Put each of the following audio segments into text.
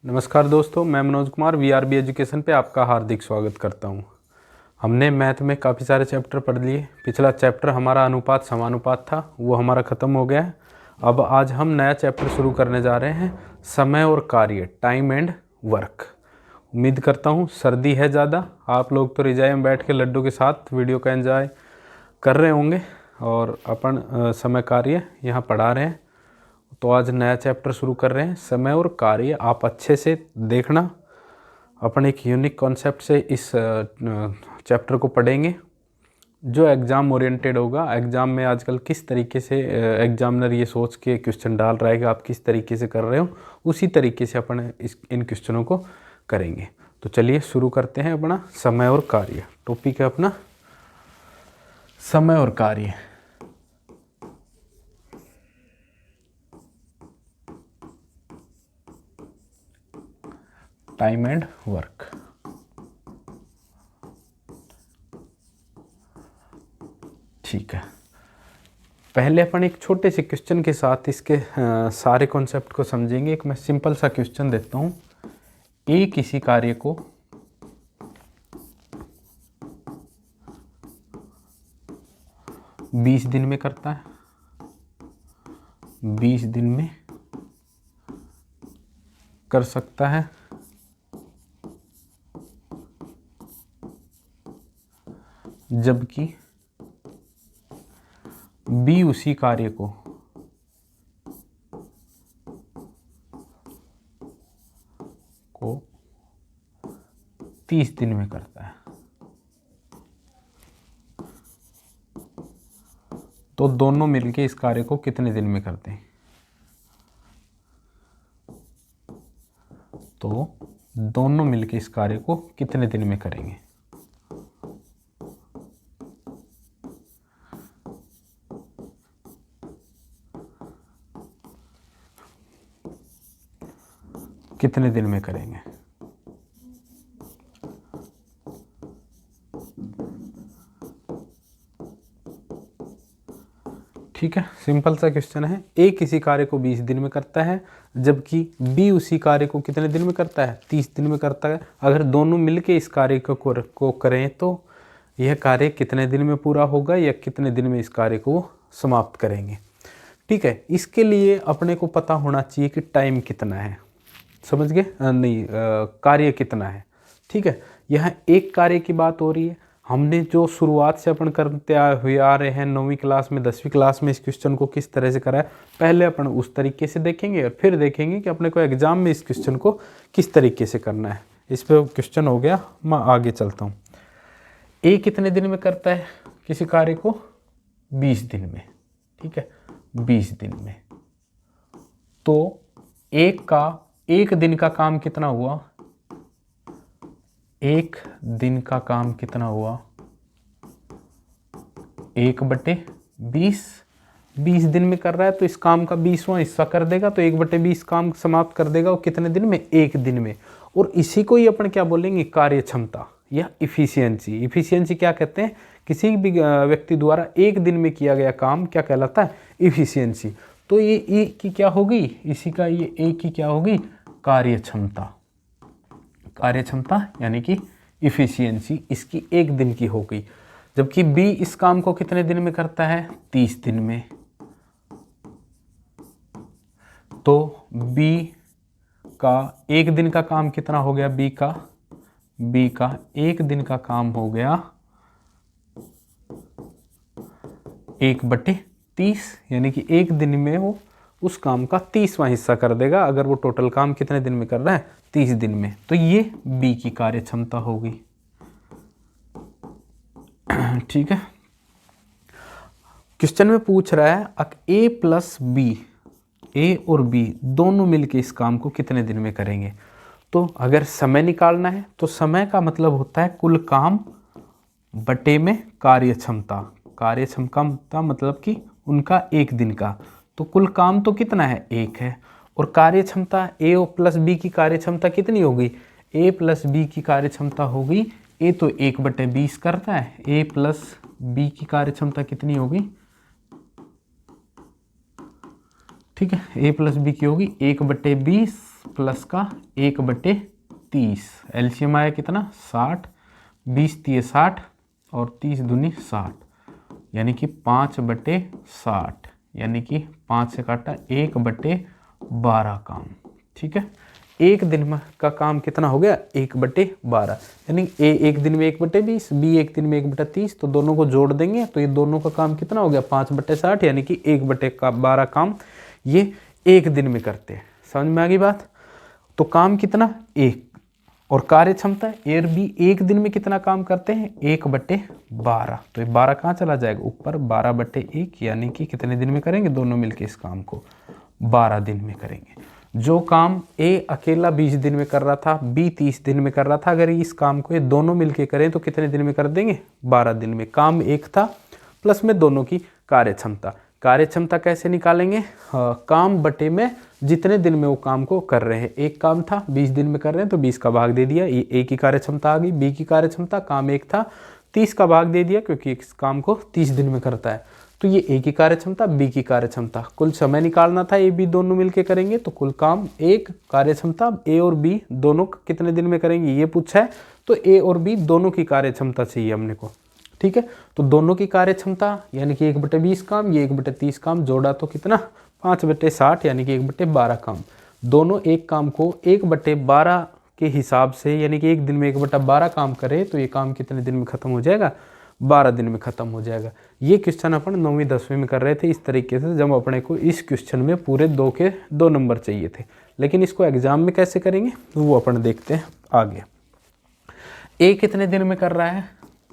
नमस्कार दोस्तों, मैं मनोज कुमार वीआरबी एजुकेशन पे आपका हार्दिक स्वागत करता हूँ। हमने मैथ में काफ़ी सारे चैप्टर पढ़ लिए। पिछला चैप्टर हमारा अनुपात समानुपात था, वो हमारा ख़त्म हो गया है। अब आज हम नया चैप्टर शुरू करने जा रहे हैं, समय और कार्य, टाइम एंड वर्क। उम्मीद करता हूँ सर्दी है ज़्यादा, आप लोग तो रजाई में बैठ के लड्डू के साथ वीडियो का एंजॉय कर रहे होंगे और अपन समय कार्य यहाँ पढ़ा रहे हैं। तो आज नया चैप्टर शुरू कर रहे हैं, समय और कार्य। आप अच्छे से देखना, अपन एक यूनिक कॉन्सेप्ट से इस चैप्टर को पढ़ेंगे जो एग्ज़ाम ओरिएंटेड होगा। एग्ज़ाम में आजकल किस तरीके से एग्जामिनर ये सोच के क्वेश्चन डाल रहा है कि आप किस तरीके से कर रहे हो, उसी तरीके से अपन इन क्वेश्चनों को करेंगे। तो चलिए शुरू करते हैं अपना समय और कार्य। टॉपिक है अपना समय और कार्य। Time and work. ठीक है, पहले अपन एक छोटे से क्वेश्चन के साथ इसके सारे कॉन्सेप्ट को समझेंगे। एक मैं सिंपल सा क्वेश्चन देता हूँ। ए किसी कार्य को 20 दिन में करता है, 20 दिन में कर सकता है, जबकि बी उसी कार्य को 30 दिन में करता है। तो दोनों मिलके इस कार्य को कितने दिन में करते हैं? तो दोनों मिलके इस कार्य को कितने दिन में करेंगे? कितने दिन में करेंगे? ठीक है, सिंपल सा क्वेश्चन है। ए किसी कार्य को 20 दिन में करता है, जबकि बी उसी कार्य को कितने दिन में करता है? 30 दिन में करता है। अगर दोनों मिलके इस कार्य को करें तो यह कार्य कितने दिन में पूरा होगा या कितने दिन में इस कार्य को समाप्त करेंगे? ठीक है, इसके लिए अपने को पता होना चाहिए कि टाइम कितना है। समझ गए? नहीं, कार्य कितना है। ठीक है, यहाँ एक कार्य की बात हो रही है। हमने जो शुरुआत से अपन करते हुए आ रहे हैं 9वीं क्लास में, 10वीं क्लास में, इस क्वेश्चन को किस तरह से करा है, पहले अपन उस तरीके से देखेंगे और फिर देखेंगे कि अपने को एग्जाम में इस क्वेश्चन को किस तरीके से करना है। इस पर क्वेश्चन हो गया, मैं आगे चलता हूँ। ए कितने दिन में करता है किसी कार्य को? 20 दिन में। ठीक है, 20 दिन में। तो एक दिन का काम कितना हुआ? एक दिन का काम कितना हुआ? 1/20। 20 दिन में कर रहा है तो इस काम का 20वां हिस्सा कर देगा, तो 1/20 काम समाप्त कर देगा। वो कितने दिन में? एक दिन में। और इसी को ही अपन क्या बोलेंगे? कार्य क्षमता या इफिशियंसी। इफिशियंसी क्या कहते हैं? किसी भी व्यक्ति द्वारा एक दिन में किया गया काम क्या कहलाता है? इफिशियंसी। तो ये ए की क्या होगी? इसी का ये ए की क्या होगी? कार्य क्षमता। कार्य क्षमता यानी कि इफिशियंसी इसकी एक दिन की हो गई। जबकि बी इस काम को कितने दिन में करता है? 30 दिन में। तो बी का एक दिन का काम कितना हो गया? बी का एक दिन का काम हो गया 1/30, यानी कि एक दिन में वो उस काम का 30वां हिस्सा कर देगा। अगर वो टोटल काम कितने दिन में कर रहा है? 30 दिन में। तो ये बी की कार्य क्षमता होगी। ठीक है, क्वेश्चन में पूछ रहा है ए प्लस बी, ए और बी दोनों मिलके इस काम को कितने दिन में करेंगे? तो अगर समय निकालना है तो समय का मतलब होता है कुल काम बटे में कार्य क्षमता। कार्य क्षमता मतलब कि उनका एक दिन का। तो कुल काम तो कितना है? एक है। और कार्य क्षमता ए प्लस बी की कार्य क्षमता कितनी होगी? ए प्लस बी की कार्य क्षमता होगी, ए तो 1/20 करता है, ए प्लस बी की कार्य क्षमता कितनी होगी? ठीक है, ए प्लस बी की होगी 1/20 प्लस का 1/30। एलसीएम आया कितना 60, 20 तिये 60 और 30 दूनी 60, यानी कि 5/60, यानी कि 5 से काटा 1/12 काम। ठीक है, एक दिन में का काम कितना हो गया 1/12, यानी ए एक दिन में 1/20, बी एक दिन में 1/30, तो दोनों को जोड़ देंगे तो ये दोनों का काम कितना हो गया 5/60, यानी कि 1/12 काम ये एक दिन में करते हैं। समझ में आ गई बात। तो काम कितना एक, और कार्य क्षमता ए और बी एक दिन में कितना काम करते हैं 1/12, तो ये 12 कहाँ चला जाएगा ऊपर, 12/1, यानी कि कितने दिन में करेंगे दोनों मिलके इस काम को 12 दिन में करेंगे। जो काम ए अकेला 20 दिन में कर रहा था, बी 30 दिन में कर रहा था, अगर इस काम को ये दोनों मिलके करें तो कितने दिन में कर देंगे 12 दिन में। काम एक था प्लस में दोनों की कार्य क्षमता। कार्य क्षमता कैसे निकालेंगे, काम बटे में जितने दिन में वो काम को कर रहे हैं। एक काम था 20 दिन में कर रहे हैं तो 20 का भाग दे दिया, ये ए की कार्य क्षमता आ गई। बी की कार्य क्षमता, काम एक था 30 का भाग दे दिया क्योंकि इस काम को 30 दिन में करता है, तो ये ए की कार्य क्षमता, बी की कार्य क्षमता। कुल समय निकालना था, ए बी दोनों मिलके करेंगे तो कुल काम एक, कार्य क्षमता ए और बी दोनों कितने दिन में करेंगे ये पूछा है, तो ए और बी दोनों की कार्य क्षमता चाहिए हमने को। ठीक है, तो दोनों की कार्य क्षमता यानी कि 1/20 काम, ये 1/30 काम, जोड़ा तो कितना 5/60, यानी कि 1/12 काम। दोनों एक काम को 1/12 के हिसाब से, यानी कि एक दिन में 1/12 काम करे तो ये काम कितने दिन में खत्म हो जाएगा 12 दिन में खत्म हो जाएगा। ये क्वेश्चन अपन 9वीं 10वीं में कर रहे थे इस तरीके से, जब अपने को इस क्वेश्चन में पूरे 2 के 2 नंबर चाहिए थे। लेकिन इसको एग्जाम में कैसे करेंगे वो अपन देखते हैं आगे। ए कितने दिन में कर रहा है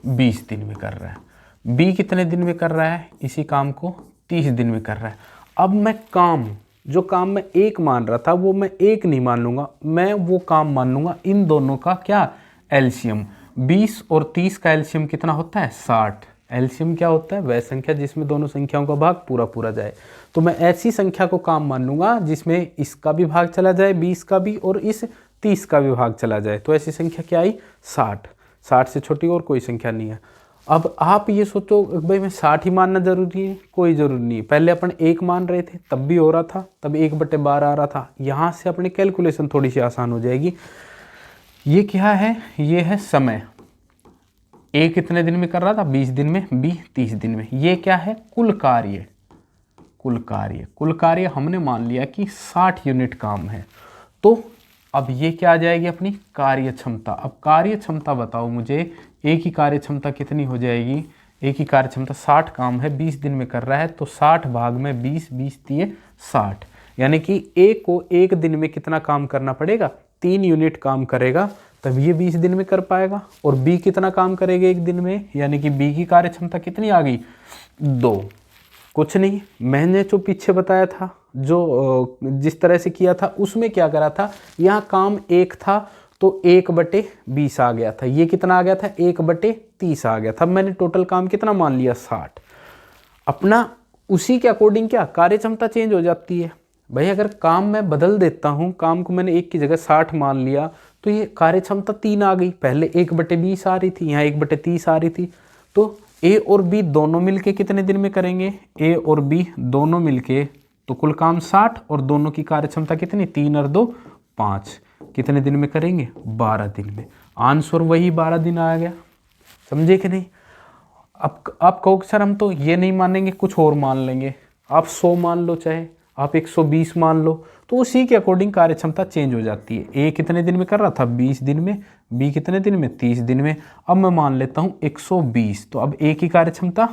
20 दिन में कर रहा है। बी कितने दिन में कर रहा है, इसी काम को 30 दिन में कर रहा है। अब मैं काम, जो काम मैं एक मान रहा था वो मैं एक नहीं मान लूँगा, मैं वो काम मान लूँगा इन दोनों का क्या एलसीएम। 20 और 30 का एलसीएम कितना होता है 60। एलसीएम क्या होता है, वह संख्या जिसमें दोनों संख्याओं का भाग पूरा पूरा जाए। तो मैं ऐसी संख्या को काम मान लूँगा जिसमें इसका भी भाग चला जाए 20 का भी और इस 30 का भी भाग चला जाए, तो ऐसी संख्या क्या आई 60। 60 से छोटी और कोई संख्या नहीं है। अब आप ये सोचो भाई मैं 60 ही मानना जरूरी है, कोई जरूरी नहीं। पहले अपन एक मान रहे थे तब भी हो रहा था, तब 1/12 आ रहा था। यहाँ से अपनी कैलकुलेशन थोड़ी सी आसान हो जाएगी। ये क्या है, ये है समय। ए कितने दिन में कर रहा था 20 दिन में, बी 30 दिन में। ये क्या है कुल कार्य, कुल कार्य, कुल कार्य हमने मान लिया कि 60 यूनिट काम है। तो अब ये क्या आ जाएगी अपनी कार्य क्षमता। अब कार्य क्षमता बताओ मुझे, ए की कार्य क्षमता कितनी हो जाएगी। ए की कार्य क्षमता 60 काम है, 20 दिन में कर रहा है, तो 60 भाग में 20, 20 तिये 60, यानी कि ए को एक दिन में कितना काम करना पड़ेगा 3 यूनिट काम करेगा, तब ये 20 दिन में कर पाएगा। और बी कितना काम करेगा एक दिन में, यानी कि बी की कार्य क्षमता कितनी आ गई 2। कुछ नहीं, मैंने जो पीछे बताया था, जो जिस तरह से किया था उसमें क्या करा था, यहाँ काम एक था तो 1/20 आ गया था। ये कितना आ गया था 1/30 आ गया था। मैंने टोटल काम कितना मान लिया 60। अपना उसी के अकॉर्डिंग क्या कार्य क्षमता चेंज हो जाती है भाई। अगर काम मैं बदल देता हूँ, काम को मैंने एक की जगह 60 मान लिया तो ये कार्य क्षमता 3 आ गई। पहले 1/20 आ रही थी, यहाँ 1/30 आ रही थी। तो ए और बी दोनों मिलके कितने दिन में करेंगे, ए और बी दोनों मिलके, तो कुल काम 60 और दोनों की कार्य क्षमता कितनी 3 और 2 5, कितने दिन में करेंगे 12 दिन में। आंसर वही 12 दिन आ गया। समझे कि नहीं। अब आप कहो सर हम तो ये नहीं मानेंगे, कुछ और मान लेंगे। आप 100 मान लो, चाहे आप 120 मान लो, तो उसी के अकॉर्डिंग कार्य क्षमता चेंज हो जाती है। ए कितने दिन में कर रहा था 20 दिन में, बी कितने दिन में 30 दिन में। अब मैं मान लेता हूँ 120, तो अब ए की कार्य क्षमता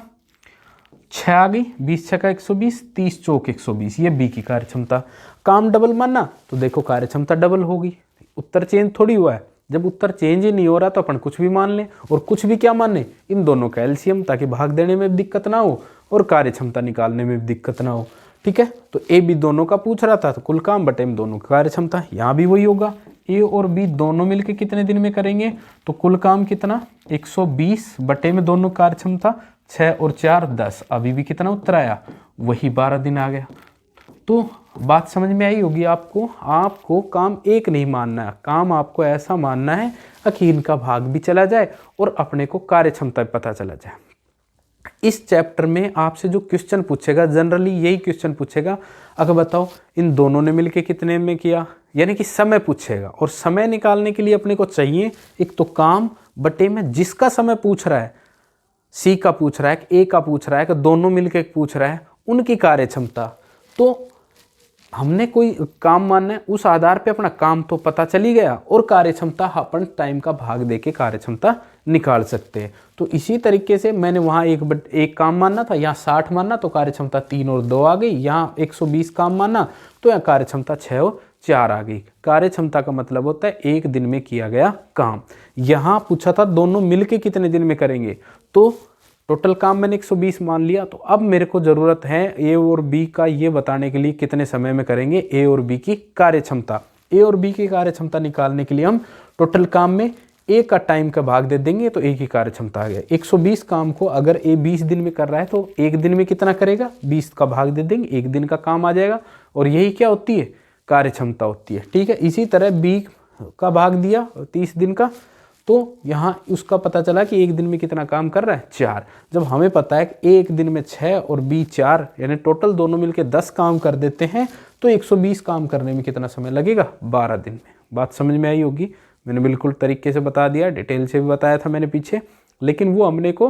6 आ गई, 20 6 का 120, 30 चौक 120, ये बी की कार्य क्षमता। काम डबल मानना तो देखो कार्य क्षमता डबल होगी। उत्तर चेंज थोड़ी हुआ है। जब उत्तर चेंज ही नहीं हो रहा तो अपन कुछ भी मान लें, और कुछ भी क्या माने, इन दोनों का एलसीएम, ताकि भाग देने में भी दिक्कत ना हो और कार्य क्षमता निकालने में भी दिक्कत ना हो। ठीक है, तो ए बी दोनों का पूछ रहा था, तो कुल काम बटे में दोनों की कार्य क्षमता। यहाँ भी वही होगा, ए और बी दोनों मिलके कितने दिन में करेंगे, तो कुल काम कितना 120 बटे में दोनों कार्य क्षमता 6 और 4 10। अभी भी कितना उत्तर आया, वही 12 दिन आ गया। तो बात समझ में आई होगी आपको। आपको काम एक नहीं मानना है, काम आपको ऐसा मानना है कि इनका भाग भी चला जाए और अपने को कार्य क्षमता पता चला जाए। इस चैप्टर में आपसे जो क्वेश्चन पूछेगा जनरली यही क्वेश्चन पूछेगा, अगर बताओ इन दोनों ने मिलके कितने में किया, यानी कि समय पूछेगा। और समय निकालने के लिए अपने को चाहिए एक तो काम बटे में जिसका समय पूछ रहा है, सी का पूछ रहा है, ए का पूछ रहा है, कि दोनों मिलके पूछ रहा है, उनकी कार्य क्षमता। तो हमने कोई काम मानना है, उस आधार पे अपना काम तो पता चली गया, और कार्य क्षमता अपन टाइम का भाग देके कार्य क्षमता निकाल सकते हैं। तो इसी तरीके से मैंने वहाँ एक काम मानना था, यहाँ 60 मानना, तो कार्य क्षमता 3 और 2 आ गई। यहाँ 120 काम मानना, तो यहाँ कार्य क्षमता 6 और 4 आ गई। कार्य क्षमता का मतलब होता है एक दिन में किया गया काम। यहाँ पूछा था दोनों मिलके कितने दिन में करेंगे, तो टोटल काम मैंने 120 मान लिया। तो अब मेरे को ज़रूरत है ए और बी का ये बताने के लिए कितने समय में करेंगे ए और बी की कार्य क्षमता। ए और बी की कार्य क्षमता निकालने के लिए हम टोटल काम में ए का टाइम का भाग दे देंगे, तो ए की कार्य क्षमता आ गया। 120 काम को अगर ए 20 दिन में कर रहा है तो एक दिन में कितना करेगा, 20 का भाग दे देंगे, एक दिन का काम आ जाएगा। और यही क्या होती है, कार्य क्षमता होती है। ठीक है, इसी तरह बी का भाग दिया 30 दिन का, तो यहाँ उसका पता चला कि एक दिन में कितना काम कर रहा है, 4। जब हमें पता है कि एक दिन में 6 और बी 4, यानी टोटल दोनों मिलके 10 काम कर देते हैं, तो 120 काम करने में कितना समय लगेगा, 12 दिन में। बात समझ में आई होगी, मैंने बिल्कुल तरीके से बता दिया, डिटेल से भी बताया था मैंने पीछे, लेकिन वो हमने को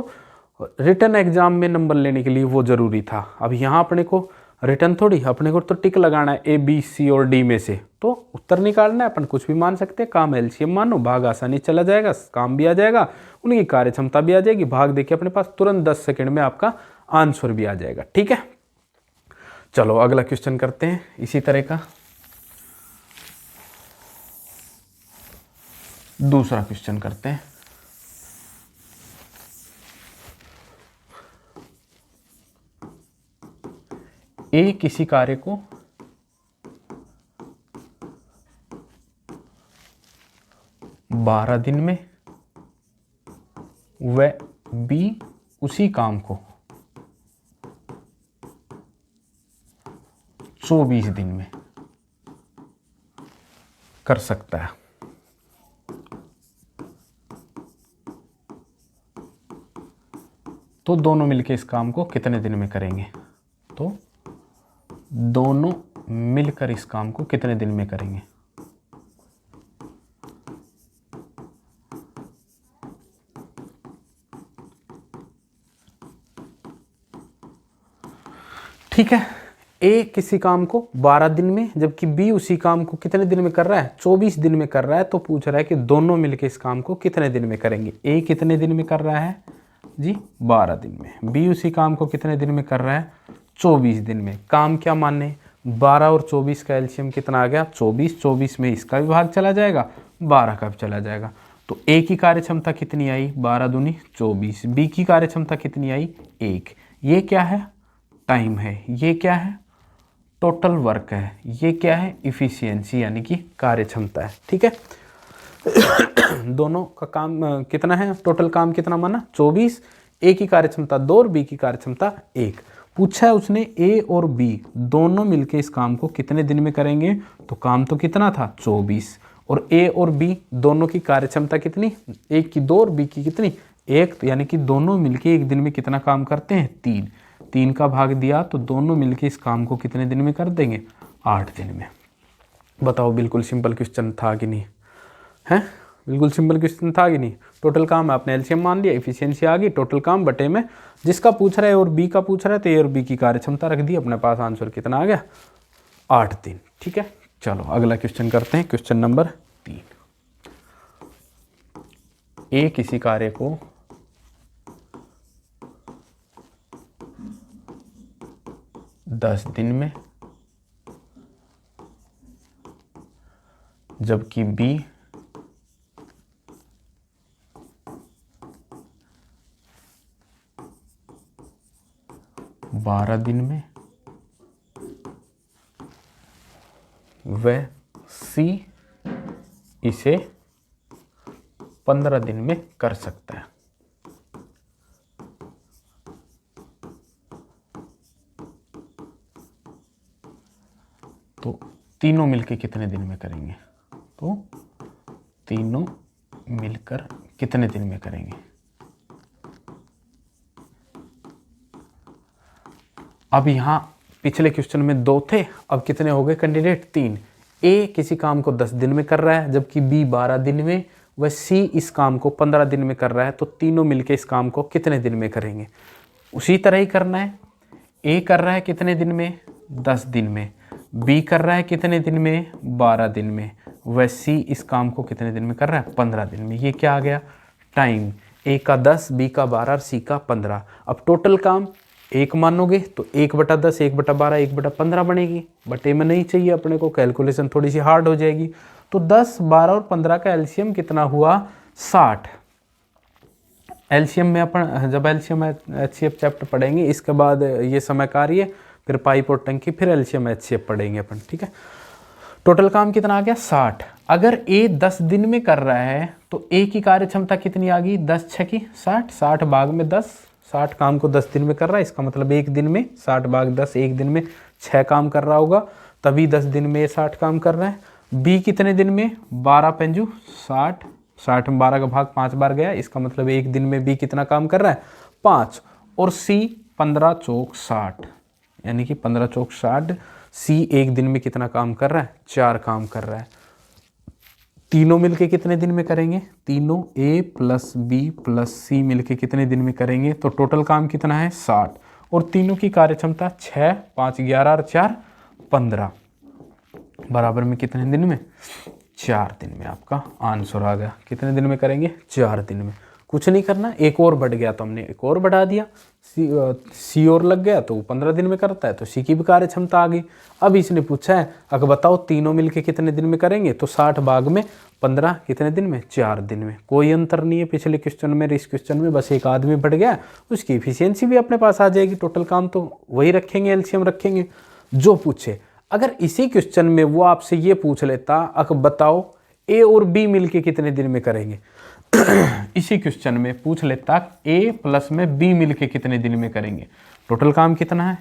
रिटन एग्जाम में नंबर लेने के लिए वो ज़रूरी था। अब यहाँ अपने को रिटर्न थोड़ी, अपने को तो टिक लगाना है ए बी सी और डी में से, तो उत्तर निकालना है। अपन कुछ भी मान सकते हैं, काम एलसीएम मानो, भाग आसानी चला जाएगा, काम भी आ जाएगा, उनकी कार्य क्षमता भी आ जाएगी, भाग देखिए अपने पास तुरंत 10 सेकंड में आपका आंसर भी आ जाएगा। ठीक है, चलो अगला क्वेश्चन करते हैं इसी तरह का। दूसरा क्वेश्चन करते हैं। ए किसी कार्य को 12 दिन में, व बी उसी काम को 24 दिन में कर सकता है। तो दोनों मिलकर इस काम को कितने दिन में करेंगे, तो दोनों मिलकर इस काम को कितने दिन में करेंगे। ठीक है, ए किसी काम को 12 दिन में, जबकि बी उसी काम को कितने दिन में कर रहा है, 24 दिन में कर रहा है। तो पूछ रहा है कि दोनों मिलकर इस काम को कितने दिन में करेंगे। ए कितने दिन में कर रहा है जी, 12 दिन में। बी उसी काम को कितने दिन में कर रहा है, 24 दिन में। काम क्या माने, 12 और 24 का एलसीएम कितना आ गया, 24। 24 में इसका भी भाग चला जाएगा, 12 का भी चला जाएगा। तो ए की कार्य क्षमता कितनी आई, 12 दूनी 24। बी की कार्य क्षमता कितनी आई, 1। ये क्या है, टाइम है। ये क्या है, टोटल वर्क है। ये क्या है, इफिशियंसी यानी कि कार्य क्षमता है। ठीक है, दोनों का काम कितना है, टोटल काम कितना माना, 24। ए की कार्य क्षमता 2 और बी की कार्य क्षमता 1। पूछा है उसने ए और बी दोनों मिलके इस काम को कितने दिन में करेंगे, तो काम तो कितना था, 24। और ए और बी दोनों की कार्य क्षमता कितनी, एक की 2 और बी की कितनी, 1। तो यानी कि दोनों मिलके एक दिन में कितना काम करते हैं, 3। 3 का भाग दिया, तो दोनों मिलके इस काम को कितने दिन में कर देंगे, 8 दिन में। बताओ, बिल्कुल सिंपल क्वेश्चन था कि नहीं है, बिल्कुल सिंपल क्वेश्चन था कि नहीं। टोटल काम आपने एलसीएम मान लिया, इफिशियंसी आ गई, टोटल काम बटे में जिसका पूछ रहा है और बी का पूछ रहा है, तो ए और बी की कार्य क्षमता रख दी, अपने पास आंसर कितना आ गया, 8 दिन। ठीक है, चलो अगला क्वेश्चन करते हैं, क्वेश्चन नंबर 3। ए किसी कार्य को 10 दिन में, जबकि बी 12 दिन में, वह सी इसे 15 दिन में कर सकता है। तो तीनों मिलकर कितने दिन में करेंगे, तो तीनों मिलकर कितने दिन में करेंगे, अब यहाँ पिछले क्वेश्चन में 2 थे, अब कितने हो गए कैंडिडेट? 3। ए किसी काम को 10 दिन में कर रहा है जबकि बी 12 दिन में, वह सी इस काम को 15 दिन में कर रहा है, तो तीनों मिलके इस काम को कितने दिन में करेंगे? उसी तरह ही करना है। ए कर रहा है कितने दिन में? 10 दिन में। बी कर रहा है कितने दिन में? 12 दिन में। वह सी इस काम को कितने दिन में कर रहा है? 15 दिन में। ये क्या आ गया? टाइम। ए का 10, बी का 12 और सी का 15। अब टोटल काम 1 मानोगे तो 1/10, 1/12, 1/15 बनेगी। बटे में नहीं चाहिए अपने को, कैलकुलेशन थोड़ी सी हार्ड हो जाएगी। तो 10, 12 और 15 का एलसीएम कितना हुआ? 60। एलसीएम में अपन जब एलसीएम एचसीएफ चैप्टर पढ़ेंगे, इसके बाद ये समय कार्य, फिर पाइप और टंकी, फिर एलसीएम एचसीएफ पढ़ेंगे अपन, ठीक है। टोटल काम कितना आ गया? 60। अगर ए 10 दिन में कर रहा है तो ए की कार्य क्षमता कितनी आ गई? 10 6 की 60, 60 भाग में 10, 60 काम को 10 दिन में कर रहा है, इसका मतलब एक दिन में 60 भाग 10, एक दिन में 6 काम कर रहा होगा, तभी 10 दिन में ये 60 काम कर रहा है। बी कितने दिन में? 12 पंजू 60, 60 में 12 का भाग 5 बार गया, इसका मतलब एक दिन में बी कितना काम कर रहा है? 5। और सी 15 चौक 60, यानी कि 15 चौक 60। सी एक दिन में कितना काम कर रहा है? 4 काम कर रहा है। तीनों मिलके कितने दिन में करेंगे? तीनों ए प्लस बी प्लस सी मिलके कितने दिन में करेंगे? तो टोटल काम कितना है? 60। और तीनों की कार्य क्षमता 6, 5 11 और 4 15, बराबर में कितने दिन में? 4 दिन में आपका आंसर आ गया। कितने दिन में करेंगे? 4 दिन में। कुछ नहीं करना, एक और बढ़ गया तो हमने एक और बढ़ा दिया, सी और लग गया तो वो 15 दिन में करता है, तो सी की भी कार्य क्षमता आ गई। अब इसने पूछा है अगर बताओ तीनों मिलके कितने दिन में करेंगे, तो 60 भाग में 15 कितने दिन में? 4 दिन में। कोई अंतर नहीं है पिछले क्वेश्चन में, इस क्वेश्चन में बस एक आदमी बढ़ गया, उसकी इफिशियंसी भी अपने पास आ जाएगी। टोटल काम तो वही रखेंगे, एलसीएम रखेंगे जो पूछे। अगर इसी क्वेश्चन में वो आपसे ये पूछ लेता अगर बताओ ए और बी मिलके कितने दिन में करेंगे, इसी क्वेश्चन में पूछ लेता ए प्लस में बी मिलके कितने दिन में करेंगे, टोटल काम कितना है?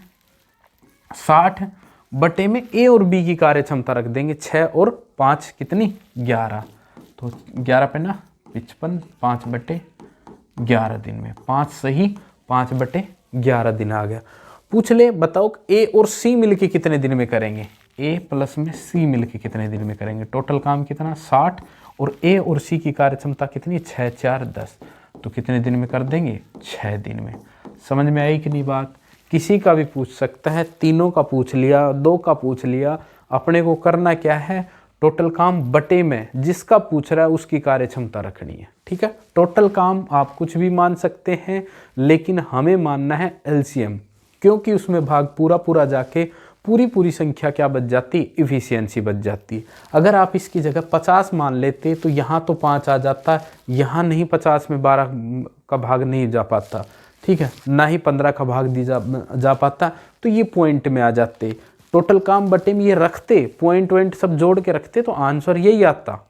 60 बटे में ए और बी की कार्य क्षमता रख देंगे 6 और 5 कितनी? 11। तो 11 पे ना 55, 5 बटे 11 दिन में। 5 सही, 5 बटे 11 दिन आ गया। पूछ ले बताओ ए और सी मिलके कितने दिन में करेंगे, ए प्लस में सी मिलके कितने दिन में करेंगे, टोटल काम कितना? 60। और ए और सी की कार्य क्षमता कितनी? 6 4 10, तो कितने दिन में कर देंगे? 6 दिन में। समझ में आई कि नहीं बात? किसी का भी पूछ सकता है, तीनों का पूछ लिया, 2 का पूछ लिया, अपने को करना क्या है? टोटल काम बटे में जिसका पूछ रहा है उसकी कार्य क्षमता रखनी है, ठीक है। टोटल काम आप कुछ भी मान सकते हैं, लेकिन हमें मानना है एलसीएम, क्योंकि उसमें भाग पूरा पूरा जाके पूरी पूरी संख्या क्या बच जाती? इफिशियंसी बच जाती। अगर आप इसकी जगह 50 मान लेते तो यहाँ तो 5 आ जाता, यहाँ नहीं 50 में 12 का भाग नहीं जा पाता, ठीक है, ना ही 15 का भाग दी जा पाता, तो ये पॉइंट में आ जाते। टोटल काम बटे में ये रखते, पॉइंट वॉइंट सब जोड़ के रखते तो आंसर यही आता।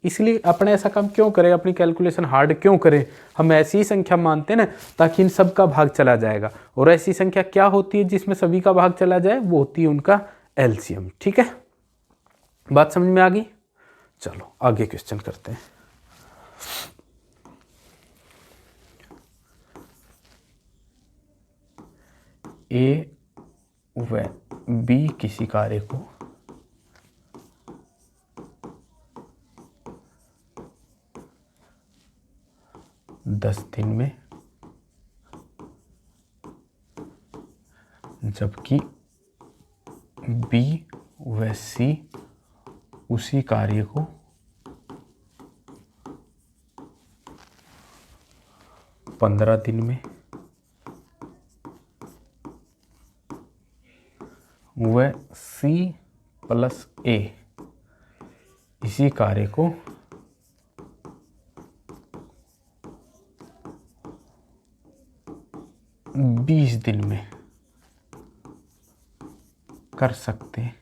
इसलिए अपने ऐसा काम क्यों करें, अपनी कैलकुलेशन हार्ड क्यों करें? हम ऐसी ही संख्या मानते हैं ना, ताकि इन सब का भाग चला जाएगा। और ऐसी संख्या क्या होती है जिसमें सभी का भाग चला जाए? वो होती है उनका एलसीएम, ठीक है। बात समझ में आ गई? चलो आगे क्वेश्चन करते हैं। ए व बी किसी कार्य को 10 दिन में, जबकि बी व सी उसी कार्य को 15 दिन में, व सी प्लस ए इसी कार्य को 20 दिन में कर सकते हैं,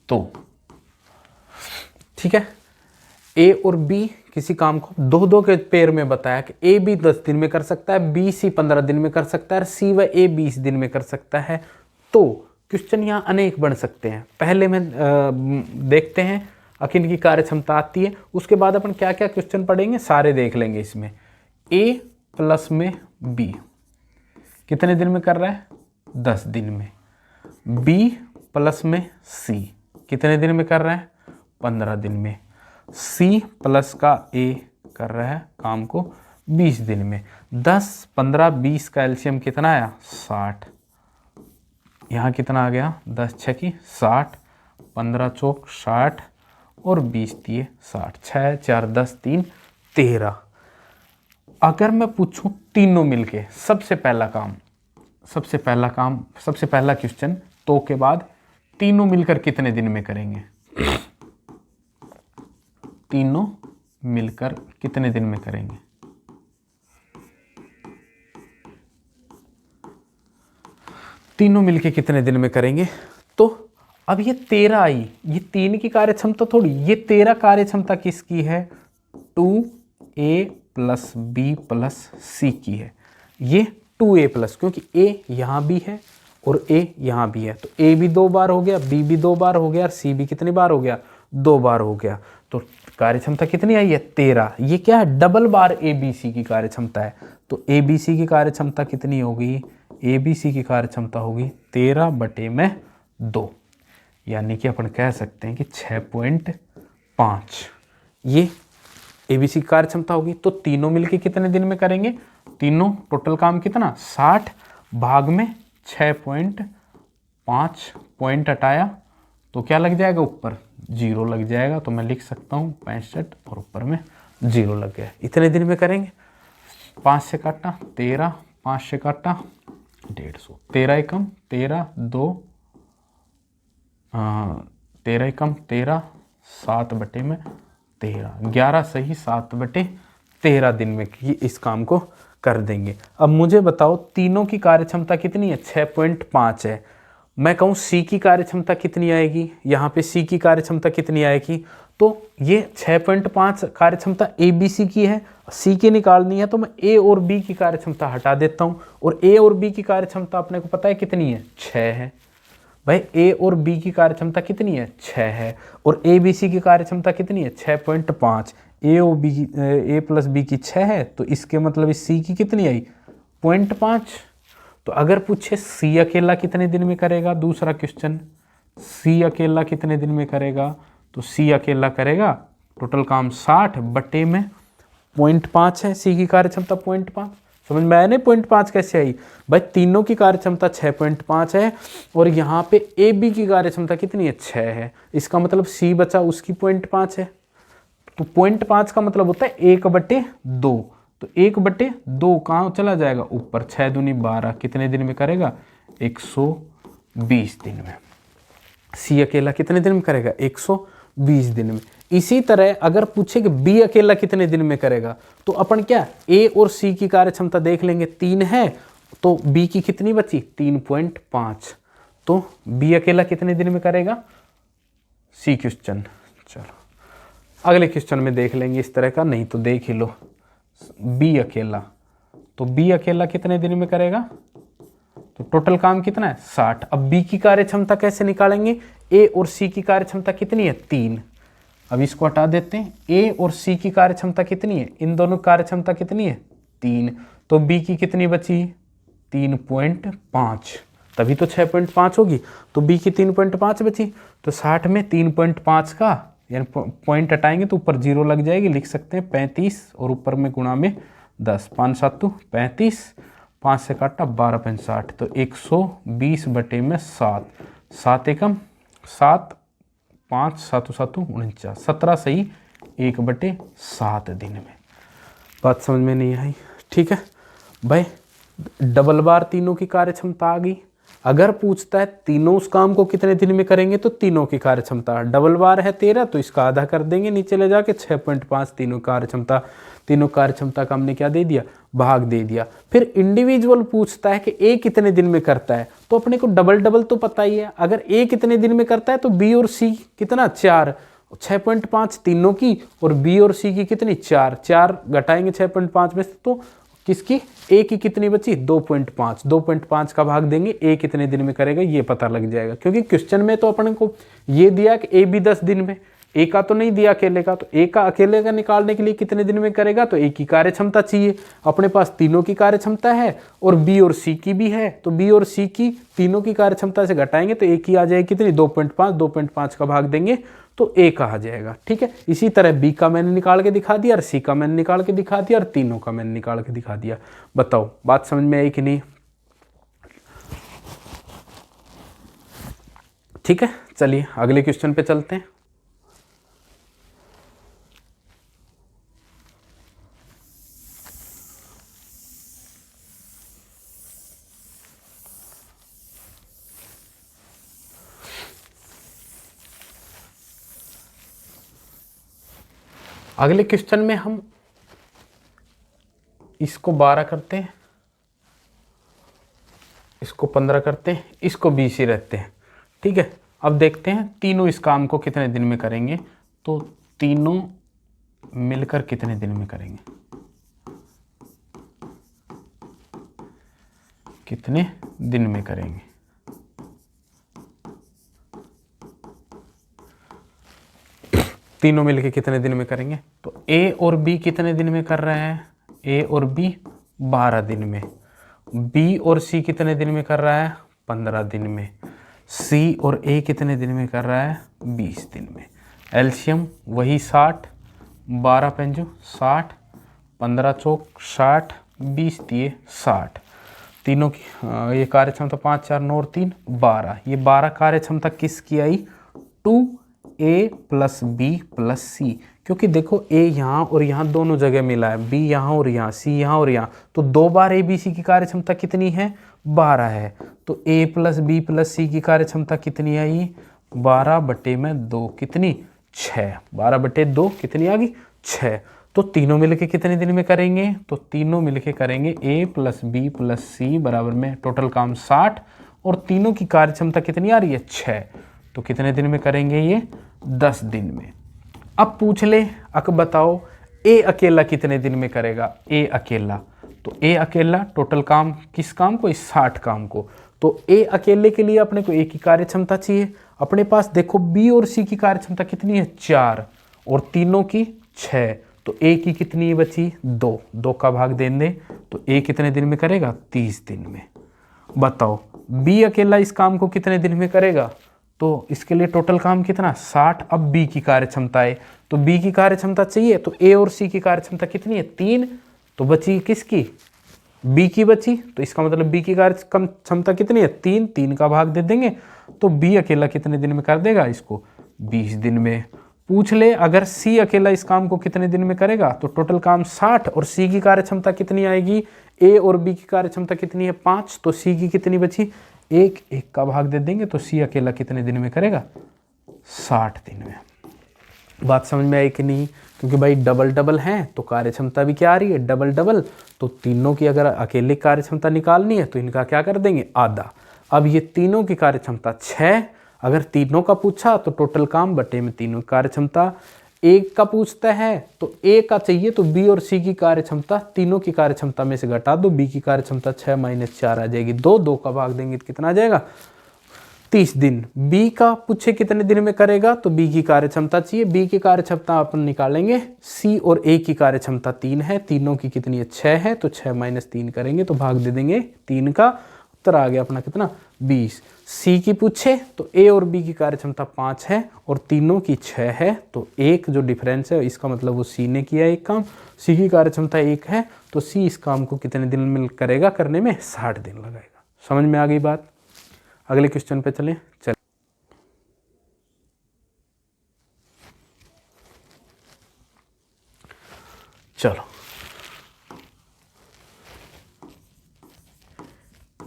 तो ठीक है। ए और बी किसी काम को 2-2 के पेयर में बताया कि ए बी 10 दिन में कर सकता है, बी सी 15 दिन में कर सकता है, सी व ए 20 दिन में कर सकता है। तो क्वेश्चन यहाँ अनेक बन सकते हैं। पहले में देखते हैं अकिन की कार्य क्षमता आती है, उसके बाद अपन क्या क्या क्वेश्चन पढ़ेंगे सारे देख लेंगे। इसमें ए प्लस में बी, कितने दिन में कर रहा है? 10 दिन में। बी प्लस में सी कितने दिन में कर रहा है? 15 दिन में। सी प्लस का ए कर रहा है काम को 20 दिन में। 10, 15, 20 का एलसीएम कितना आया? 60। यहाँ कितना आ गया? 10 छकी 60, 15 चौक 60 और 20 दिए 60। 6, 4, 10, 3, 13। अगर मैं पूछूं तीनों मिलके, सबसे पहला क्वेश्चन तो के बाद तीनों मिलकर कितने दिन में करेंगे? तीनों मिलकर कितने दिन में करेंगे? तीनों मिलकर कितने दिन में करेंगे? तो अब ये 13 आई, ये 3 की कार्य क्षमता थोड़ी, ये 13 कार्य क्षमता किसकी है? 2a प्लस बी प्लस सी की है। ये 2a प्लस, क्योंकि a यहाँ भी है और a यहाँ भी है, तो a भी 2 बार हो गया, b भी 2 बार हो गया और c भी कितनी बार हो गया? 2 बार हो गया। तो कार्य क्षमता कितनी आई है? 13। ये क्या है? डबल बार ABC की कार्य क्षमता है। तो ABC की कार्य क्षमता कितनी होगी? ABC की कार्य क्षमता होगी 13/2, यानी कि अपन कह सकते हैं कि 6.5 ये ABC की कार्य क्षमता होगी। तो तीनों मिलके कितने दिन में करेंगे? तीनों टोटल काम कितना? 60 भाग में 6.5 पॉइंट हटाया तो क्या लग जाएगा? ऊपर 0 लग जाएगा। तो मैं लिख सकता हूँ 65 और ऊपर में 0 लग गया। इतने दिन में करेंगे। 5 से काटा 13, 5 से काटा 150, 13 एकम 13, 2 13 एकम 13, 7/13, 11 सही 7/13 दिन में इस काम को कर देंगे। अब मुझे बताओ तीनों की कार्य क्षमता कितनी है? 6.5 है। मैं कहूँ सी की कार्य क्षमता कितनी आएगी? यहाँ पे सी की कार्य क्षमता कितनी आएगी? तो ये 6.5 कार्य क्षमता ABC की है, सी की निकालनी है, तो मैं A और B की कार्य क्षमता हटा देता हूँ। और A और B की कार्य क्षमता अपने को पता है कितनी है? 6 है। भाई A और B की कार्य क्षमता कितनी है? 6 है। और ABC की कार्य क्षमता कितनी है? 6.5। A प्लस B की 6 है, तो इसके मतलब इस C की कितनी आई? 0.5। तो अगर पूछे C अकेला कितने दिन में करेगा? दूसरा क्वेश्चन, C अकेला कितने दिन में करेगा? तो C अकेला करेगा टोटल काम 60 बटे में 0.5 है। C की कार्य क्षमता 0.5। समझ में आया नहीं 0.5 कैसे आई? भाई तीनों की कार्य क्षमता 6.5 है और यहाँ पे AB की कार्य क्षमता कितनी है? 6 है। इसका मतलब C बचा, उसकी 0.5 है। तो 0.5 का मतलब होता है 1/2। तो 1/2 कहाँ चला जाएगा? ऊपर। 6 दूनी 12 कितने दिन में करेगा? 120 दिन में। C अकेला कितने दिन में करेगा? 120 दिन में। इसी तरह अगर पूछे कि B अकेला कितने दिन में करेगा, तो अपन क्या A और C की कार्य क्षमता देख लेंगे। 3 है तो B की कितनी बची? 3.5। तो B अकेला कितने दिन में करेगा? C question. चलो अगले क्वेश्चन में देख लेंगे इस तरह का, नहीं तो देख ही लो। B अकेला, तो B अकेला कितने दिन में करेगा? तो टोटल काम कितना है? 60। अब B की कार्य क्षमता कैसे निकालेंगे? A और C की कार्य क्षमता कितनी है? 3। अब इसको हटा देते हैं। A और C की कार्य क्षमता कितनी है? इन दोनों कार्य क्षमता कितनी है? 3। तो B की कितनी बची? 3.5। तभी तो 6.5 होगी। तो B की 3.5 बची। तो 60 में 3.5 का यानी पॉइंट हटाएंगे तो ऊपर 0 लग जाएगी। लिख सकते हैं 35 और ऊपर में गुणा में 10। 5 7 35, 5 से काटा 12 5 60, तो 120 बटे में 7। 7 एकम 7, 5 7 7 49, 17 सही 1/7 दिन में। बात समझ में नहीं आई? ठीक है भाई, डबल बार तीनों की कार्य क्षमता आ गई। अगर पूछता है तीनों उस काम को कितने दिन में करेंगे, तो तीनों की कार्य क्षमता डबल बार है 13, तो इसका आधा कर देंगे नीचे ले जाके 6.5। तीनों कार्य क्षमता का हमने क्या दे दिया? भाग दे दिया। फिर इंडिविजुअल पूछता है कि A कितने दिन में करता है, तो अपने को डबल तो पता ही है। अगर A कितने दिन में करता है तो B और C कितना? 4। 6.5 तीनों की और B और C की कितनी? 4 घटाएंगे 6.5 में से, तो किसकी? A की कितनी बची? 2.5। 2.5 का भाग देंगे, A कितने दिन में करेगा ये पता लग जाएगा। क्योंकि क्वेश्चन में तो अपन को ये दिया कि A भी 10 दिन में, ए का तो नहीं दिया अकेले का, तो ए का अकेले का निकालने के लिए कितने दिन में करेगा, तो ए की कार्य क्षमता चाहिए। अपने पास तीनों की कार्य क्षमता है और बी और सी की भी है, तो बी और सी की तीनों की कार्य क्षमता से घटाएंगे तो ए की आ जाएगी कितनी, 2.5, 2.5 का भाग देंगे तो ए का आ जाएगा। ठीक है, इसी तरह बी का मैंने निकाल के दिखा दिया और सी का मैंने निकाल के दिखा दिया और तीनों का मैंने निकाल के दिखा दिया। बताओ बात समझ में आई कि नहीं। ठीक है, चलिए अगले क्वेश्चन पे चलते हैं। अगले क्वेश्चन में हम इसको 12 करते हैं, इसको 15 करते हैं, इसको 20 ही रहते हैं। ठीक है, अब देखते हैं तीनों इस काम को कितने दिन में करेंगे, तो तीनों मिलकर कितने दिन में करेंगे, कितने दिन में करेंगे। तीनों मिलकर कितने दिन में करेंगे, तो ए और बी कितने दिन में कर रहे हैं, ए और बी 12 दिन में, बी और सी कितने दिन में कर रहा है, 15 दिन में, सी और ए कितने दिन में कर रहा है, 20 दिन में। एलसीएम वही 60, 12 पंजू 60, 15 चौक 60, 20 दिए 60। तीनों की ये कार्य क्षमता 5 4 9 और 3 12, ये 12 कार्य क्षमता किसकी आई, 2a प्लस बी प्लस सी, क्योंकि देखो ए यहाँ और यहाँ दोनों जगह मिला है, बी यहाँ और यहाँ, सी यहाँ और यहाँ, तो 2 बार ए बी सी की कार्य क्षमता कितनी है, 12 है। तो a प्लस बी प्लस सी की कार्य क्षमता कितनी आई, 12/2 कितनी, 6, 12/2 कितनी आ गई, 6। तो तीनों मिलके कितने दिन में करेंगे, तो तीनों मिलके करेंगे a प्लस बी प्लस सी बराबर में टोटल काम 60 और तीनों की कार्य क्षमता कितनी आ रही है, 6। तो कितने दिन में करेंगे ये, 10 दिन में। अब पूछ ले अक बताओ ए अकेला कितने दिन में करेगा, ए अकेला, तो ए अकेला टोटल काम किस काम को, इस 60 काम को, तो ए अकेले के लिए अपने को ए की कार्य क्षमता चाहिए। अपने पास देखो बी और सी की कार्य क्षमता कितनी है, 4 और तीनों की 6, तो ए की कितनी बची, 2, 2 का भाग दे दें तो ए कितने दिन में करेगा, 30 दिन में। बताओ बी अकेला इस काम को कितने दिन में करेगा, तो इसके लिए टोटल काम कितना, 60। अब बी की कार्य क्षमता है, तो बी की कार्य क्षमता चाहिए, तो ए और सी की कार्य क्षमता कितनी है, 3, तो बची किसकी, बी की बची, तो इसका मतलब बी की कार्य क्षमता कितनी है, 3, 3 का भाग दे देंगे तो बी अकेला कितने दिन में कर देगा इसको, 20 दिन में। पूछ ले अगर सी अकेला इस काम को कितने दिन में करेगा, तो टोटल काम 60 और सी की कार्य क्षमता कितनी आएगी, ए और बी की कार्य क्षमता कितनी है, 5, तो सी की कितनी बची, 1, 1 का भाग दे देंगे तो सी अकेला कितने दिन में करेगा, 60 दिन में। बात समझ में आई कि नहीं, क्योंकि भाई डबल डबल हैं तो कार्य क्षमता भी क्या आ रही है, डबल डबल, तो तीनों की अगर अकेले कार्य क्षमता निकालनी है तो इनका क्या कर देंगे, आधा। अब ये तीनों की कार्य क्षमता 6, अगर तीनों का पूछा तो टोटल काम बटे में तीनों की कार्य क्षमता, एक का पूछता है तो ए का चाहिए, तो बी और सी की कार्य क्षमता तीनों की कार्य क्षमता में से घटा दो, बी की कार्य क्षमता 6 - 4 आ जाएगी, 2, 2 का भाग देंगे तो कितना आ जाएगा, 30 दिन। बी का पूछे कितने दिन में करेगा, तो बी की कार्य क्षमता चाहिए, बी की कार्य क्षमता अपन निकालेंगे, सी और ए की कार्य क्षमता 3 है, तीनों की कितनी है, 6 है, तो 6 - 3 करेंगे तो भाग दे देंगे 3 का, उत्तर आ गया अपना कितना, 20। सी की पूछे तो ए और बी की कार्य क्षमता 5 है और तीनों की 6 है, तो एक जो डिफरेंस है इसका मतलब वो सी ने किया एक काम, सी की कार्य क्षमता 1 है, तो सी इस काम को कितने दिन में करेगा, करने में 60 दिन लगाएगा। समझ में आ गई बात। अगले क्वेश्चन पे चलें। चलो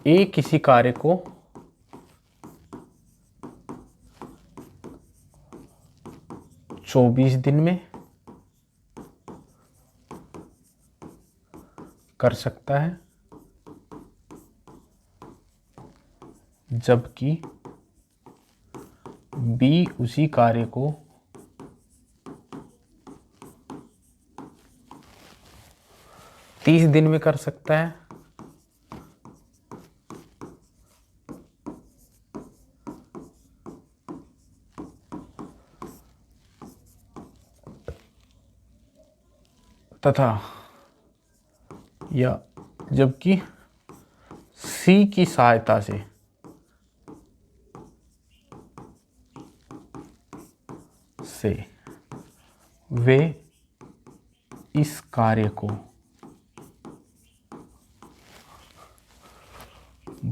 ए किसी कार्य को चौबीस दिन में कर सकता है, जबकि बी उसी कार्य को 30 दिन में कर सकता है, तथा या जबकि सी की सहायता से वे इस कार्य को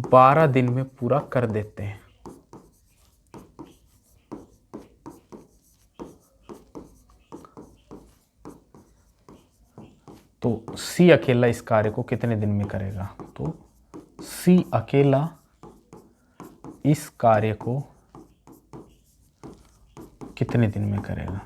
12 दिन में पूरा कर देते हैं। तो सी अकेला इस कार्य को कितने दिन में करेगा? तो सी अकेला इस कार्य को कितने दिन में करेगा?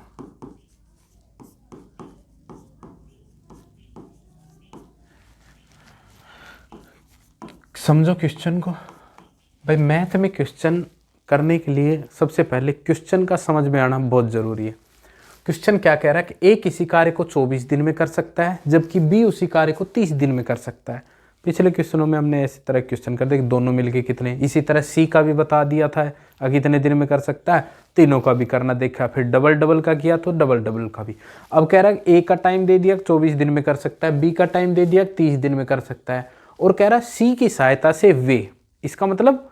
समझो क्वेश्चन को। भाई मैथ में क्वेश्चन करने के लिए सबसे पहले क्वेश्चन का समझ में आना बहुत ज़रूरी है। क्वेश्चन क्या कह रहा है कि ए किसी कार्य को 24 दिन में कर सकता है जबकि बी उसी कार्य को 30 दिन में कर सकता है। पिछले क्वेश्चनों में हमने इसी तरह क्वेश्चन कर दिया कि दोनों मिलके कितने, इसी तरह सी का भी बता दिया था कितने दिन में कर सकता है, तीनों का भी करना देखा, फिर डबल डबल का किया तो डबल डबल का भी। अब कह रहा है ए का टाइम दे दिया 24 दिन में कर सकता है, बी का टाइम दे दिया 30 दिन में कर सकता है, और कह रहा है सी की सहायता से वे, इसका मतलब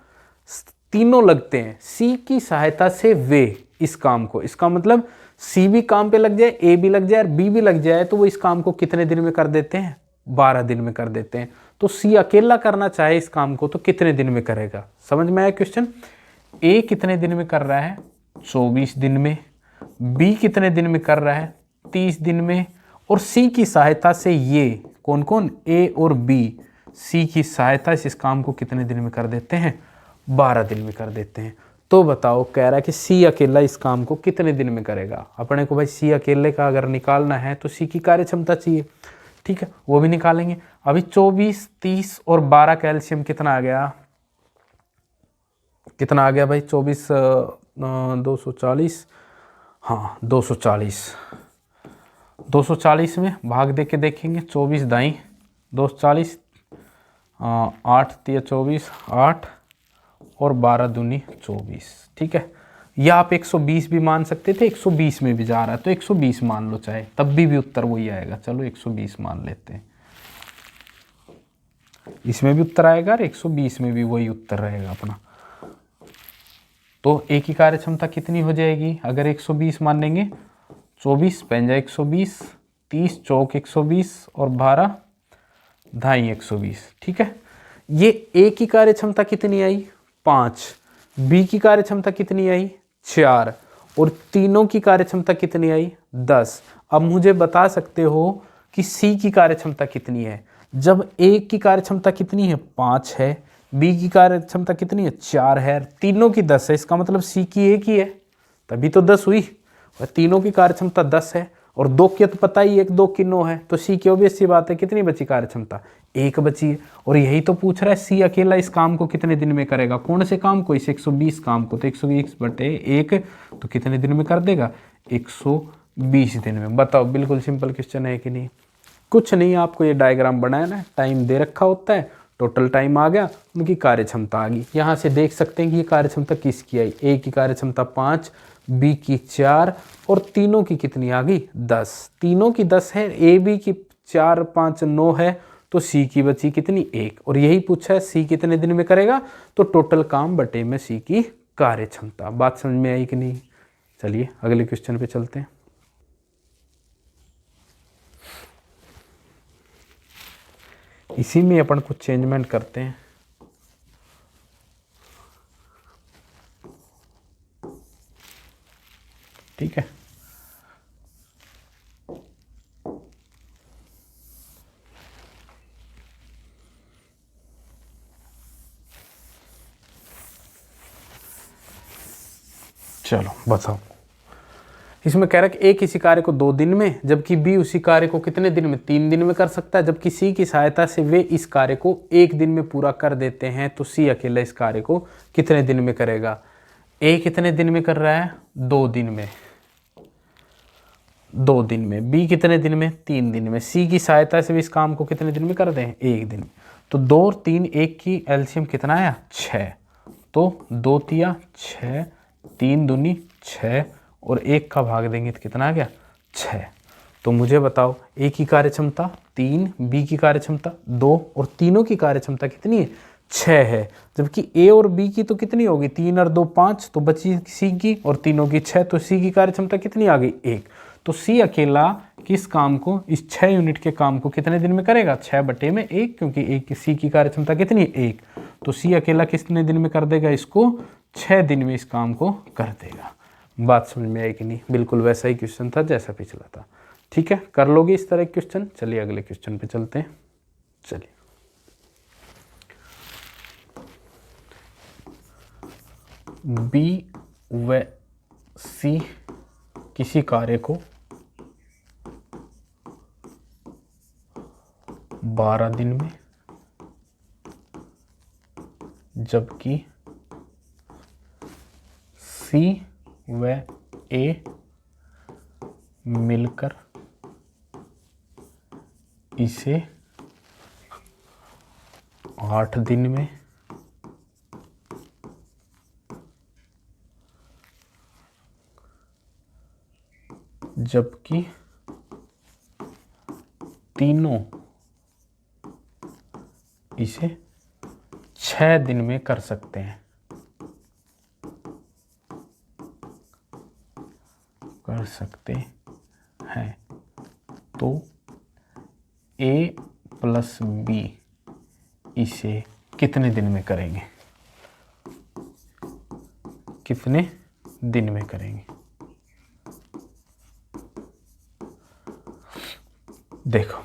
तीनों लगते हैं, सी की सहायता से वे इस काम को, इसका मतलब सी भी काम पे लग जाए, ए भी लग जाए और बी भी लग जाए तो वो इस काम को कितने दिन में कर देते हैं? 12 दिन में कर देते हैं। तो सी अकेला करना चाहे इस काम को तो कितने दिन में करेगा? समझ में आया क्वेश्चन? ए कितने दिन में कर रहा है? 24 दिन में। बी कितने दिन में कर रहा है? 30 दिन में। और सी की सहायता से ये कौन कौन, ए और बी, सी की सहायता से इस काम को कितने दिन में कर देते हैं? 12 दिन में कर देते हैं। तो बताओ, कह रहा है कि सी अकेला इस काम को कितने दिन में करेगा? अपने को भाई सी अकेले का अगर निकालना है तो सी की कार्य क्षमता चाहिए, ठीक है, वो भी निकालेंगे। अभी 24, 30 और 12 का एलसीएम कितना आ गया? कितना आ गया भाई? 24 240, हाँ 240 में भाग दे के देखेंगे। 24 दाई 240, 8 तिया 24, 8 और 12 दूनी 24, ठीक है। या आप 120 भी मान सकते थे, 120 में भी जा रहा है तो 120 मान लो चाहे, तब भी उत्तर वही आएगा। चलो 120 मान लेते हैं, इसमें भी उत्तर आएगा और 120 में भी वही उत्तर रहेगा अपना। तो ए की कार्य क्षमता कितनी हो जाएगी अगर 120 मान लेंगे? 24 पंजा 120, 30 चौक 120 और 12 ढाई 120, ठीक है। ये ए की कार्य क्षमता कितनी आई? 5। बी की कार्य क्षमता कितनी आई? 4। और तीनों की कार्य क्षमता कितनी आई? 10। अब मुझे बता सकते हो कि सी की कार्य क्षमता कितनी है? जब ए की कार्य क्षमता कितनी है? 5 है, बी की कार्य क्षमता कितनी है? 4 है, तीनों की 10 है, इसका मतलब सी की एक ही है, तभी तो 10 हुई। और तीनों की कार्य क्षमता 10 है और 2 की तो पता ही है, 2 की 9 है, तो सी की ऑब्वियस सी बात है कितनी बची कार्य क्षमता? 1 बची है। और यही तो पूछ रहा है सी अकेला इस काम को कितने दिन में करेगा? कौन से काम को? इस 120 काम को। तो 120/1 तो कितने दिन में कर देगा? 120 दिन में। बताओ, बिल्कुल सिंपल क्वेश्चन है कि नहीं? कुछ नहीं, आपको ये डायग्राम बनाना है, टाइम दे रखा होता है, टोटल टाइम आ गया, उनकी कार्य क्षमता आ गई। यहाँ से देख सकते हैं कि ये कार्य क्षमता किसकी आई? ए की कार्य क्षमता 5, बी की 4 और तीनों की कितनी आ गई? 10। तीनों की 10 है, ए बी की 4 5 9 है, तो सी की बची कितनी? 1। और यही पूछा है सी कितने दिन में करेगा, तो टोटल काम बटे में सी की कार्य क्षमता। बात समझ में आई कि नहीं? चलिए अगले क्वेश्चन पे चलते हैं। इसी में अपन कुछ चेंजमेंट करते हैं। ठीक है, चलो बताओ। इसमें कह रहा है कि ए किसी कार्य को 2 दिन में जबकि बी उसी कार्य को कितने दिन में? 3 दिन में कर सकता है, जबकि सी की सहायता से वे इस कार्य को 1 दिन में पूरा कर देते हैं, तो सी अकेला इस कार्य को कितने दिन में करेगा? ए कितने दिन में कर रहा है? 2 दिन में। 2 दिन में। बी कितने दिन में? 3 दिन में। सी की सहायता से भी इस काम को कितने दिन में कर दें? 1 दिन में। तो 2 और 3 1 की एलसीएम कितना आया? 6। तो 2 तिया 6, 3 दूनी 6 और 1 का भाग देंगे तो कितना आ गया? 6। तो मुझे बताओ ए की कार्यक्षमता 3, बी की कार्यक्षमता 2 और तीनों की कार्यक्षमता कितनी है? 6 है। जबकि ए और बी की तो कितनी होगी? 3 और 2 5, तो बची सी की, और तीनों की 6, तो सी की कार्यक्षमता कितनी आ गई? 1। तो सी अकेला किस काम को, इस 6 यूनिट के काम को कितने दिन में करेगा? 6/1, क्योंकि एक सी की कार्यक्षमता कितनी है? 1। तो सी अकेला कितने दिन में कर देगा इसको? 6 दिन में इस काम को कर देगा। बात समझ में आई कि नहीं? बिल्कुल वैसा ही क्वेश्चन था जैसा पिछला था। ठीक है, कर लोगे इस तरह के क्वेश्चन? चलिए अगले क्वेश्चन पे चलते हैं। चलिए, बी व सी किसी कार्य को 12 दिन में, जबकि सी व ए मिलकर इसे 8 दिन में, जबकि तीनों इसे 6 दिन में कर सकते हैं। तो ए प्लस बी इसे कितने दिन में करेंगे? कितने दिन में करेंगे? देखो,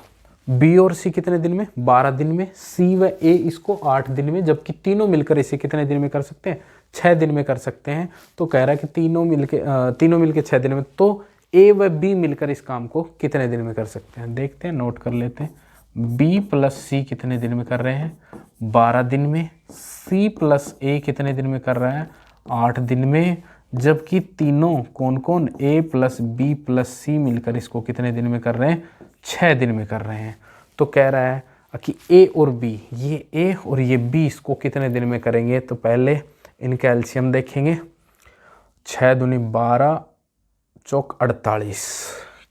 बी और सी कितने दिन में? 12 दिन में। सी व ए इसको 8 दिन में, जबकि तीनों मिलकर इसे कितने दिन में कर सकते हैं? 6 दिन में कर सकते हैं। तो कह रहा है कि तीनों मिलके 6 दिन में। तो ए व बी मिलकर इस काम को कितने दिन में कर सकते हैं? देखते हैं, नोट कर लेते हैं। बी प्लस सी कितने दिन में कर रहे हैं? 12 दिन में। सी प्लस ए कितने दिन में कर रहा है? 8 दिन में। जबकि तीनों कौन कौन? ए प्लस बी प्लस सी मिलकर इसको कितने दिन में कर रहे हैं? 6 दिन में कर रहे हैं। तो कह रहा है कि ए और बी, ये ए और ये बी इसको कितने दिन में करेंगे? तो पहले इनका एलसीएम देखेंगे। 6 दूनी 12, चौक 48।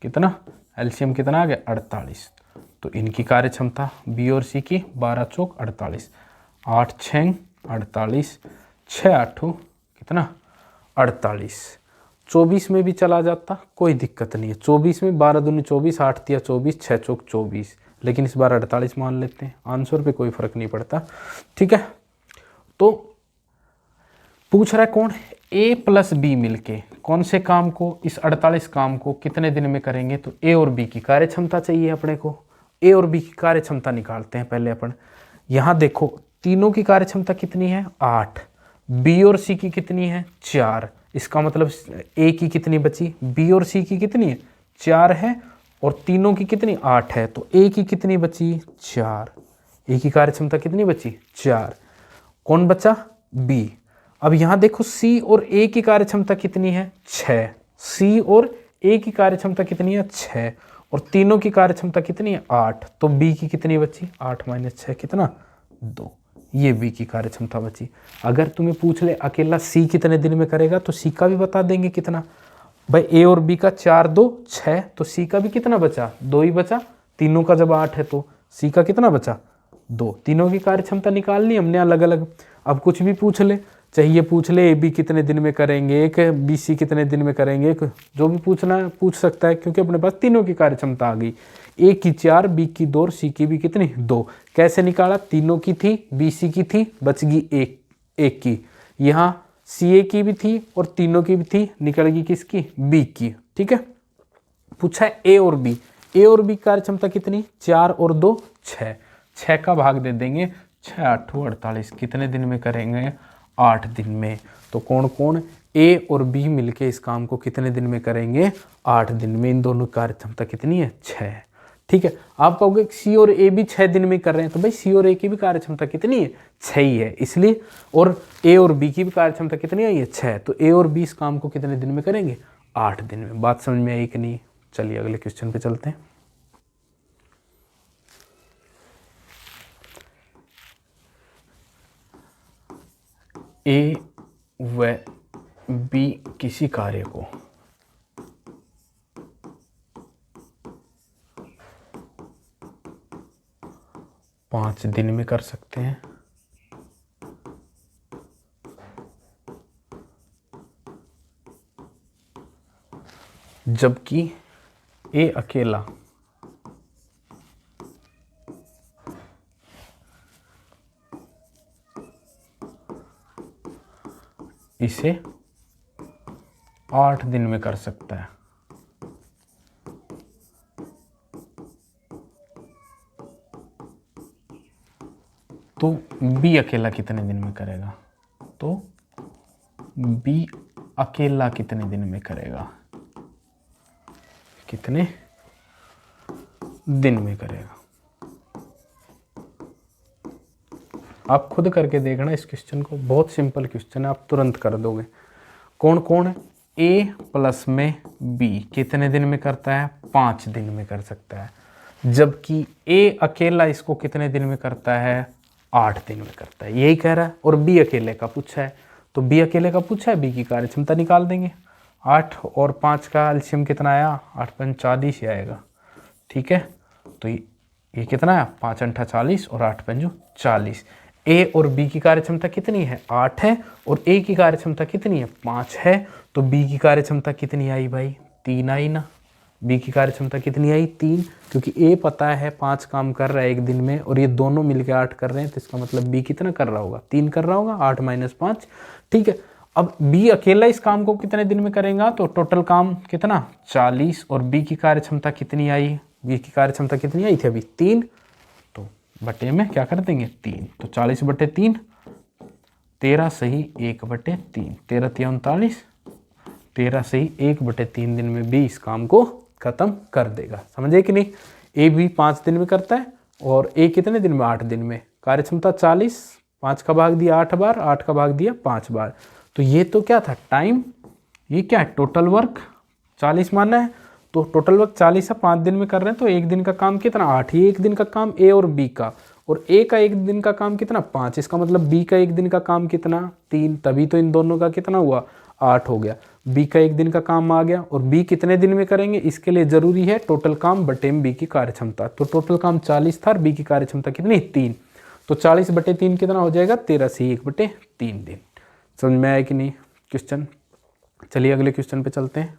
कितना एलसीएम कितना आ गया? 48। तो इनकी कार्यक्षमता बी और सी की 12 चौक 48, 8 6 48, 6 8 कितना? 48। 24 में भी चला जाता, कोई दिक्कत नहीं है। 24 में 12 दूनी 24, 8 तिया 24, 6 चौक 24, लेकिन इस बार 48 मान लेते हैं। आंसर पे कोई फर्क नहीं पड़ता। ठीक है, तो पूछ रहा है कौन? ए प्लस बी मिलके कौन से काम को, इस 48 काम को कितने दिन में करेंगे? तो ए और बी की कार्यक्षमता चाहिए अपने को। ए और बी की कार्यक्षमता निकालते हैं पहले अपन। यहां देखो, तीनों की कार्यक्षमता कितनी है? 8। बी और सी की कितनी है? 4। इसका मतलब ए की कितनी बची? बी और सी की कितनी है? 4 है, और तीनों की कितनी? 8 है। तो ए की कितनी बची? 4। ए की कार्यक्षमता कितनी बची? 4। कौन बचा? बी। अब यहां देखो, सी और ए की कार्यक्षमता कितनी है? 6। सी और ए की कार्यक्षमता कितनी है? 6। और तीनों की कार्यक्षमता कितनी है? 8। तो बी की कितनी बची? 8 - 6 कितना? 2। ये बी की कार्यक्षमता बची। अगर तुम्हें पूछ ले अकेला सी कितने दिन में करेगा, तो सी का भी बता देंगे कितना। भाई ए और बी का 4 2 6, तो सी का भी कितना बचा? 2 ही बचा। तीनों का जब 8 है तो सी का कितना बचा? 2। तीनों की कार्यक्षमता निकालनी हमने अलग अलग। अब कुछ भी पूछ ले, चाहिए पूछ ले ए बी कितने दिन में करेंगे, एक बी सी कितने दिन में करेंगे, एक जो भी पूछना है पूछ सकता है, क्योंकि अपने पास तीनों की कार्यक्षमता आ गई। ए की 4, बी की 2 और सी की भी कितनी? 2। कैसे निकाला? तीनों की थी, बी सी की थी, बच गई एक की। यहाँ सी ए की भी थी और तीनों की भी थी, निकल गई किसकी? बी की। ठीक है, पूछा है ए और बी। ए और बी कार्यक्षमता कितनी? 4 और 2 6। 6 का भाग दे देंगे, 6 8 48 कितने दिन में करेंगे? 8 दिन में। तो कौन कौन? ए और बी मिलके इस काम को कितने दिन में करेंगे? 8 दिन में। इन दोनों कार्यक्षमता कितनी है? 6। ठीक है, आप कहोगे सी और ए भी 6 दिन में कर रहे हैं, तो भाई सी और ए की भी कार्यक्षमता कितनी है? 6 ही है, इसलिए। और ए और बी की भी कार्यक्षमता कितनी है? 6। तो ए और बी इस काम को कितने दिन में करेंगे? 8 दिन में। बात समझ में आई कि नहीं? चलिए अगले क्वेश्चन पे चलते हैं। ए व बी किसी कार्य को 5 दिन में कर सकते हैं। जबकि ए अकेला इसे 8 दिन में कर सकता है। तो बी अकेला कितने दिन में करेगा? तो बी अकेला कितने दिन में करेगा? कितने दिन में करेगा? आप खुद करके देखना इस क्वेश्चन को, बहुत सिंपल क्वेश्चन है, आप तुरंत कर दोगे। कौन कौन है? ए प्लस में बी कितने दिन में करता है? 5 दिन में कर सकता है। जबकि ए अकेला इसको कितने दिन में करता है? 8 दिन में करता है, यही कह रहा है। और बी अकेले का पूछा है, तो बी अकेले का पूछा है, बी की कार्य क्षमता निकाल देंगे। 8 और 5 का एलसीएम कितना आया? 8 पंच 40 ही आएगा, ठीक है। तो ये कितना है? 5 अंठा 40 और 8 पंजू 40। ए और बी की कार्य क्षमता कितनी है? 8 है, और ए की कार्य क्षमता कितनी है? 5 है। तो बी की कार्य क्षमता कितनी आई भाई? 3 आई ना। बी की कार्य क्षमता कितनी आई? 3, क्योंकि ए पता है 5 काम कर रहा है एक दिन में, और ये दोनों मिलकर 8 कर रहे हैं, तो इसका मतलब बी कितना कर रहा होगा? 3 कर रहा होगा। 8 माइनस 5, ठीक है। अब बी अकेला इस काम को कितने दिन में करेगा? तो टोटल काम कितना? 40। और बी की कार्य क्षमता कितनी आई? बी की कार्य क्षमता कितनी आई थी अभी? 3। तो बटे में क्या कर देंगे? 3। तो 40 बटे 3, 13 सही 1 बटे 3, 13 3 39, 13 सही 1 बटे 3 दिन में बी इस काम को खत्म कर देगा। समझे कि नहीं? ए भी 5 दिन में करता है, और ए कितने दिन में? 8 दिन में। कार्य क्षमता 40, 5 का भाग दिया 8 बार, 8 का भाग दिया 5 बार। तो ये तो क्या था? टाइम। ये क्या है? टोटल वर्क 40 मानना है, तो टोटल वर्क 40 है, 5 दिन में कर रहे हैं, तो एक दिन का काम कितना? 8। ये एक दिन का काम ए और बी का, और ए का एक दिन का काम कितना? 5। इसका मतलब बी का एक दिन का काम कितना? 3। तभी तो इन दोनों का कितना हुआ? 8 हो गया। बी का एक दिन का काम आ गया। और बी कितने दिन में करेंगे? इसके लिए जरूरी है टोटल काम बटे में बी की कार्य क्षमता। तो टोटल काम 40 था, और बी की कार्य क्षमता कितनी? 3। तो 40 बटे 3 कितना हो जाएगा? 13 से 1 बटे 3 दिन। समझ में आया कि नहीं क्वेश्चन? चलिए अगले क्वेश्चन पे चलते हैं।